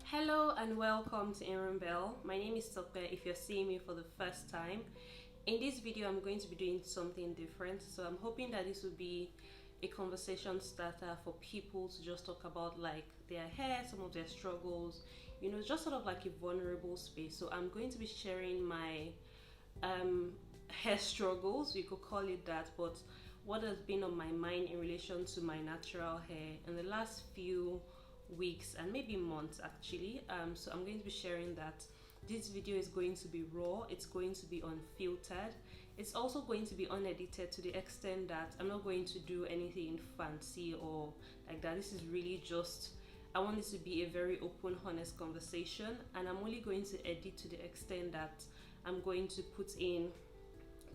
Hello and welcome to Irunbelle. My name is Tope if you're seeing me for the first time. In this video I'm going to be doing something different, so I'm hoping that this will be a conversation starter for people to just talk about like their hair, some of their struggles, you know, just sort of like a vulnerable space. So I'm going to be sharing my hair struggles, you could call it that, but what has been on my mind in relation to my natural hair in the last few weeks and maybe months actually. So I'm going to be sharing that. This video is going to be raw, it's going to be unfiltered, it's also going to be unedited to the extent that I'm not going to do anything fancy or like that. This is really just, I want this to be a very open, honest conversation, and I'm only going to edit to the extent that I'm going to put in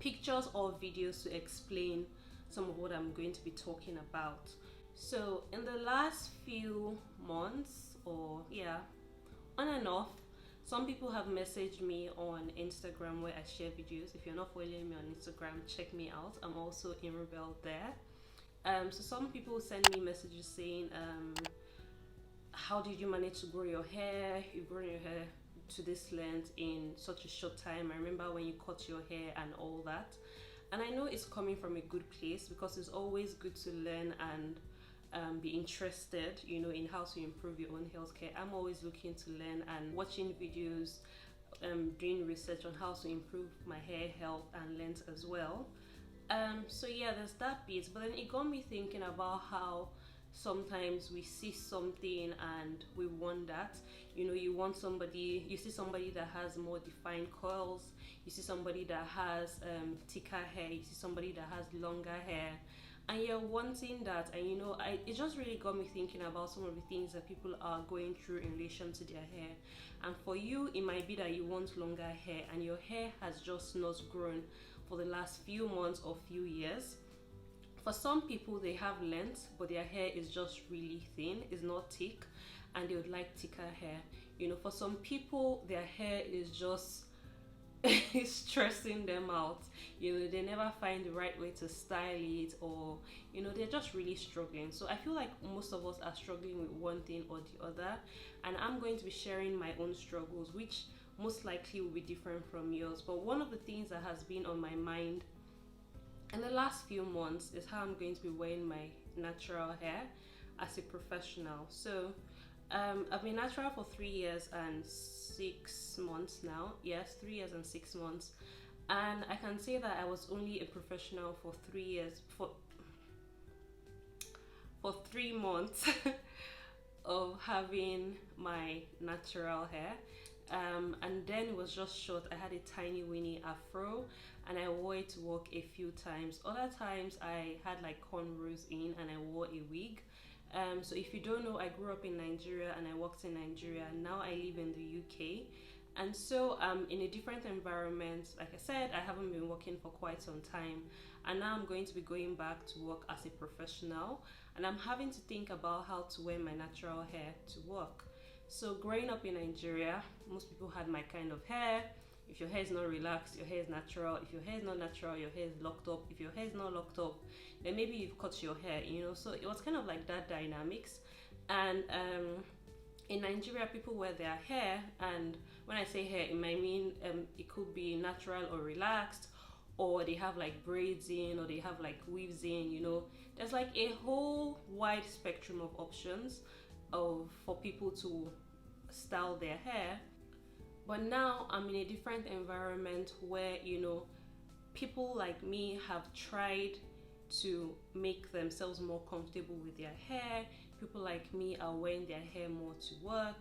pictures or videos to explain some of what I'm going to be talking about. So in the last few months, or yeah, on and off, some people have messaged me on Instagram where I share videos. If you're not following me on Instagram, check me out. I'm also irunbelle there. So some people send me messages saying, how did you manage to grow your hair? You've grown your hair to this length in such a short time. I remember when you cut your hair and all that. And I know it's coming from a good place because it's always good to learn and be interested, you know, in how to improve your own healthcare. I'm always looking to learn and watching videos, doing research on how to improve my hair health and length as well. So yeah, there's that bit, but then it got me thinking about how sometimes we see something and we want that, you know, you see somebody that has more defined curls, you see somebody that has thicker hair, you see somebody that has longer hair, and you're wanting that. And you know, it just really got me thinking about some of the things that people are going through in relation to their hair. And for you, it might be that you want longer hair and your hair has just not grown for the last few months or few years. For some people, they have length but their hair is just really thin, it's not thick, and they would like thicker hair. You know, for some people their hair is just stressing them out. You know, they never find the right way to style it, or you know, they're just really struggling. So I feel like most of us are struggling with one thing or the other, and I'm going to be sharing my own struggles, which most likely will be different from yours. But one of the things that has been on my mind in the last few months is how I'm going to be wearing my natural hair as a professional. So I've been natural for 3 years and 6 months now. Yes, 3 years and 6 months. And I can say that I was only a professional for 3 years, for 3 months of having my natural hair. And then it was just short. I had a tiny weenie afro and I wore it to work a few times. Other times I had like cornrows in and I wore a wig. So if you don't know, I grew up in Nigeria and I worked in Nigeria. Now I live in the UK. And so in a different environment. Like I said, I haven't been working for quite some time. And now I'm going to be going back to work as a professional. And I'm having to think about how to wear my natural hair to work. So growing up in Nigeria, most people had my kind of hair. If your hair is not relaxed, your hair is natural. If your hair is not natural, your hair is locked up. If your hair is not locked up, then maybe you've cut your hair, you know. So it was kind of like that dynamics. And in Nigeria, people wear their hair, and when I say hair, it might mean it could be natural or relaxed, or they have like braids in, or they have like weaves in, you know. There's like a whole wide spectrum of options for people to style their hair. But now I'm in a different environment where, you know, people like me have tried to make themselves more comfortable with their hair. People like me are wearing their hair more to work,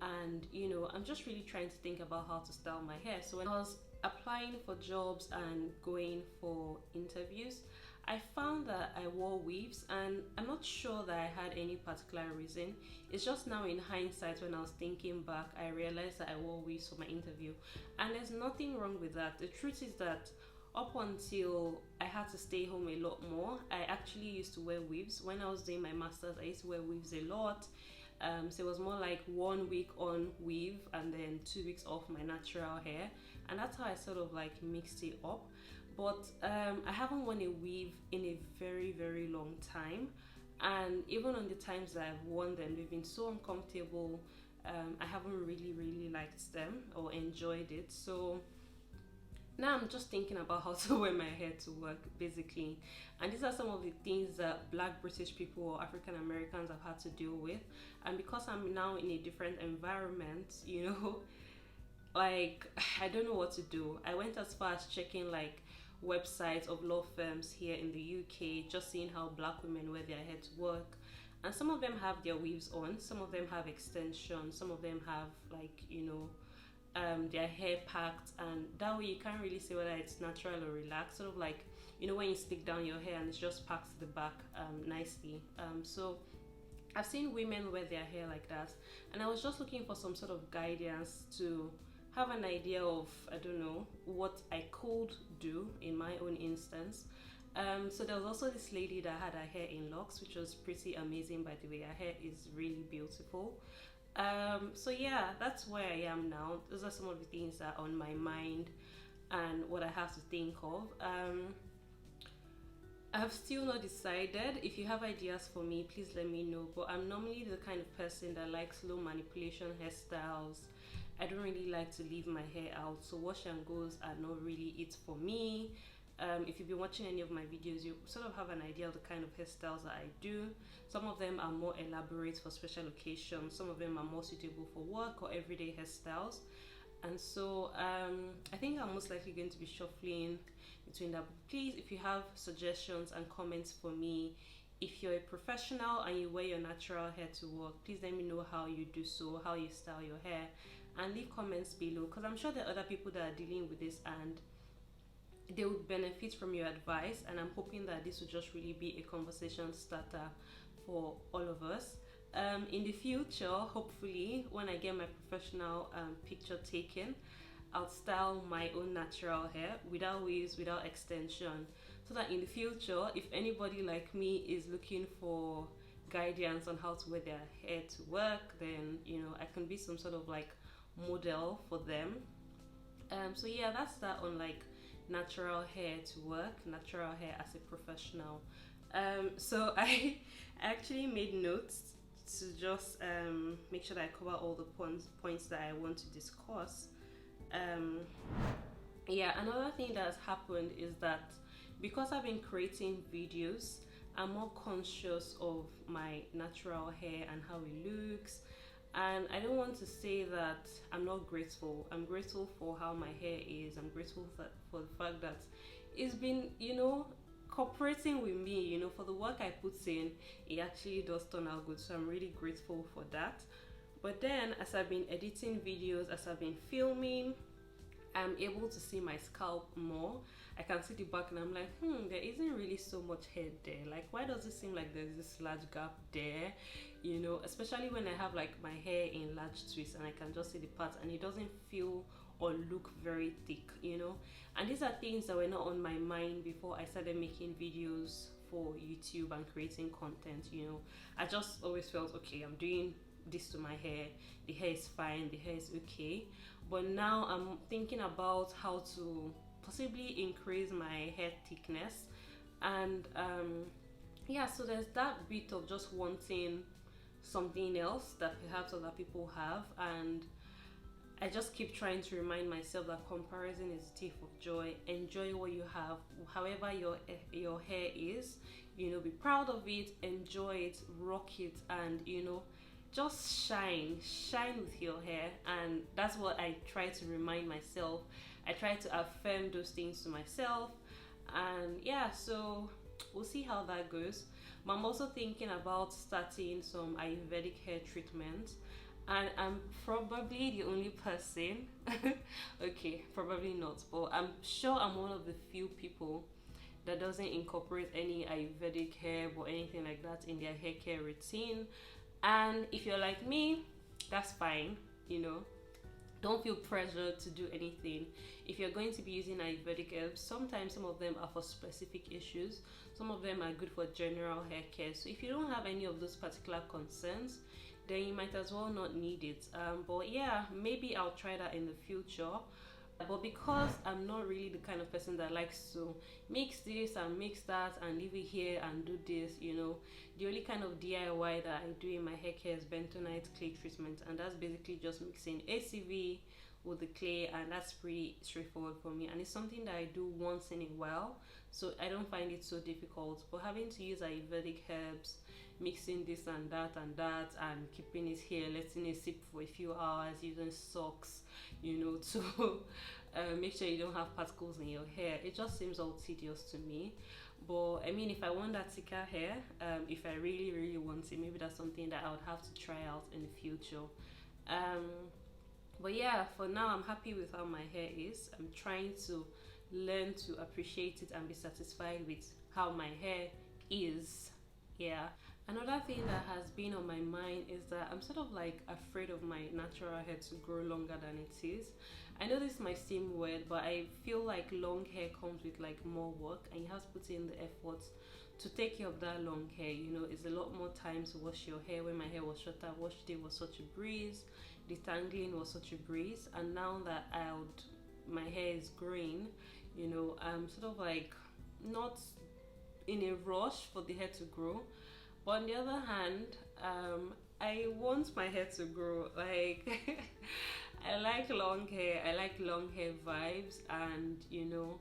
and you know, I'm just really trying to think about how to style my hair. So when I was applying for jobs and going for interviews, I found that I wore weaves, and I'm not sure that I had any particular reason. It's just now in hindsight, when I was thinking back, I realized that I wore weaves for my interview, and there's nothing wrong with that. The truth is that up until I had to stay home a lot more, I actually used to wear weaves. When I was doing my master's, I used to wear weaves a lot. So it was more like 1 week on weave and then 2 weeks off my natural hair, and that's how I sort of like mixed it up. but I haven't worn a weave in a very long time, and even on the times that I've worn them, they've been so uncomfortable. I haven't really liked them or enjoyed it. So now I'm just thinking about how to wear my hair to work, basically. And these are some of the things that Black British people or African Americans have had to deal with. And because I'm now in a different environment, you know, like, I don't know what to do. I went as far as checking like websites of law firms here in the UK, just seeing how Black women wear their hair to work. And some of them have their weaves on, some of them have extensions, some of them have like, you know, their hair packed, and that way you can't really say whether it's natural or relaxed, sort of like, you know, when you stick down your hair and it's just packed to the back nicely. So I've seen women wear their hair like that, and I was just looking for some sort of guidance to have an idea of, I don't know, what I could do in my own instance. So there was also this lady that had her hair in locks, which was pretty amazing, by the way. Her hair is really beautiful. So yeah, that's where I am now. Those are some of the things that are on my mind and what I have to think of. I've still not decided. If you have ideas for me, please let me know. But I'm normally the kind of person that likes low manipulation hairstyles. I don't really like to leave my hair out, so wash and goes are not really it for me. If you've been watching any of my videos, you sort of have an idea of the kind of hairstyles that I do. Some of them are more elaborate for special occasions, some of them are more suitable for work or everyday hairstyles. And so I think I'm most likely going to be shuffling between that. Please, if you have suggestions and comments for me, if you're a professional and you wear your natural hair to work, please let me know how you do so, how you style your hair, and leave comments below, because I'm sure there are other people that are dealing with this and they would benefit from your advice. And I'm hoping that this will just really be a conversation starter for all of us. In the future, hopefully, when I get my professional picture taken, I'll style my own natural hair without weaves, without extension, so that in the future, if anybody like me is looking for guidance on how to wear their hair to work, then, you know, I can be some sort of like model for them. So yeah, that's that on like natural hair to work, natural hair as a professional. So I actually made notes to just make sure that I cover all the points that I want to discuss. Yeah, another thing that has happened is that because I've been creating videos, I'm more conscious of my natural hair and how it looks. And I don't want to say that I'm not grateful. I'm grateful for how my hair is. I'm grateful for the fact that it's been, you know, cooperating with me, you know, for the work I put in. It actually does turn out good, so I'm really grateful for that. But then as I've been editing videos, as I've been filming, I'm able to see my scalp more. I can see the back and I'm like, there isn't really so much hair there. Like, why does it seem like there's this large gap there? You know, especially when I have like my hair in large twists and I can just see the parts and it doesn't feel or look very thick, you know. And these are things that were not on my mind before I started making videos for YouTube and creating content, you know. I just always felt, okay, I'm doing this to my hair, the hair is fine, the hair is okay. But now I'm thinking about how to possibly increase my hair thickness. And yeah, so there's that bit of just wanting something else that perhaps other people have, and I just keep trying to remind myself that comparison is a thief of joy. Enjoy what you have, however your hair is, you know, be proud of it, enjoy it, rock it, and, you know, just shine with your hair. And that's what I try to remind myself. I try to affirm those things to myself. And yeah, so we'll see how that goes. But I'm also thinking about starting some Ayurvedic hair treatment, and I'm probably the only person okay, probably not, but I'm sure I'm one of the few people that doesn't incorporate any Ayurvedic herb or anything like that in their hair care routine. And if you're like me, that's fine, you know. Don't feel pressured to do anything. If you're going to be using Ayurvedic herbs, sometimes some of them are for specific issues. Some of them are good for general hair care. So if you don't have any of those particular concerns, then you might as well not need it. But yeah, maybe I'll try that in the future. But because I'm not really the kind of person that likes to mix this and mix that and leave it here and do this, you know, the only kind of DIY that I do in my hair care is bentonite clay treatment, and that's basically just mixing ACV with the clay, and that's pretty straightforward for me, and it's something that I do once in a while, so I don't find it so difficult. But having to use Ayurvedic herbs, mixing this and that and keeping it here, letting it sip for a few hours, using socks, you know, to make sure you don't have particles in your hair, it just seems all tedious to me. But I mean, if I want that thicker hair, if I really want it, maybe that's something that I would have to try out in the future. But yeah, for now I'm happy with how my hair is. I'm trying to learn to appreciate it and be satisfied with how my hair is. Yeah. Another thing that has been on my mind is that I'm sort of like afraid of my natural hair to grow longer than it is. I know this might seem weird, but I feel like long hair comes with like more work, and you have to put in the effort to take care of that long hair. You know, it's a lot more time to wash your hair. When my hair was shorter, wash day was such a breeze, detangling was such a breeze, and now that my hair is growing, you know, I'm sort of like not in a rush for the hair to grow. But on the other hand, I want my hair to grow. Like I like long hair, I like long hair vibes, and you know,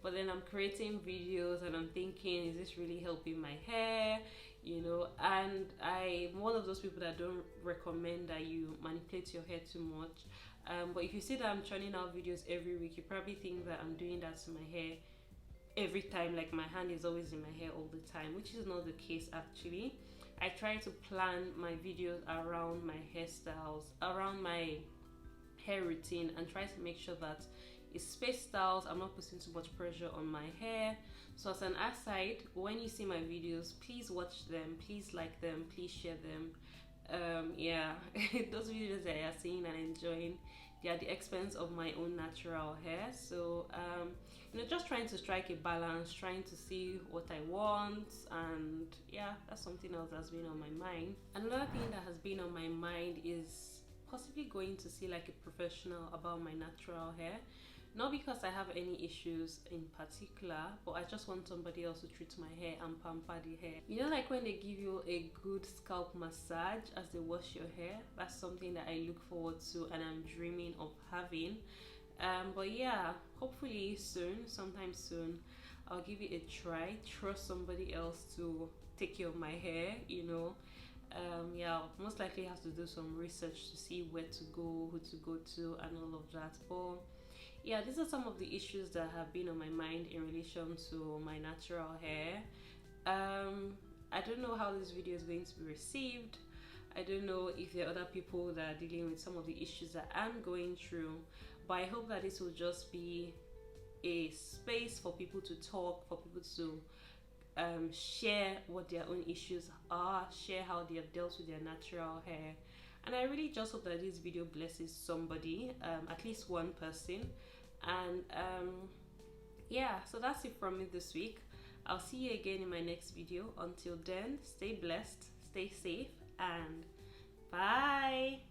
but then I'm creating videos and I'm thinking, is this really helping my hair? You know, and I'm one of those people that don't recommend that you manipulate your hair too much. But if you see that I'm churning out videos every week, you probably think that I'm doing that to my hair every time, like my hand is always in my hair all the time, which is not the case actually. I try to plan my videos around my hairstyles, around my hair routine, and try to make sure that it's spaced out. I'm not putting too much pressure on my hair. So as an aside, when you see my videos, please watch them, please like them, please share them. Yeah, those videos that you're seeing and enjoying, they are at the expense of my own natural hair. So you know, just trying to strike a balance, trying to see what I want, and yeah, that's something else that's been on my mind. Another thing that has been on my mind is possibly going to see like a professional about my natural hair. Not because I have any issues in particular, but I just want somebody else to treat my hair and pamper the hair. You know, like when they give you a good scalp massage as they wash your hair, that's something that I look forward to and I'm dreaming of having. But yeah, hopefully soon, sometime soon, I'll give it a try. Trust somebody else to take care of my hair, you know. Yeah, I'll most likely have to do some research to see where to go, who to go to, and all of that. But yeah, these are some of the issues that have been on my mind in relation to my natural hair. I don't know how this video is going to be received. I don't know if there are other people that are dealing with some of the issues that I'm going through, but I hope that this will just be a space for people to talk, for people to share what their own issues are, share how they have dealt with their natural hair. And I really just hope that this video blesses somebody, at least one person. And yeah, so that's it from me this week. I'll see you again in my next video. Until then, stay blessed, stay safe, and bye.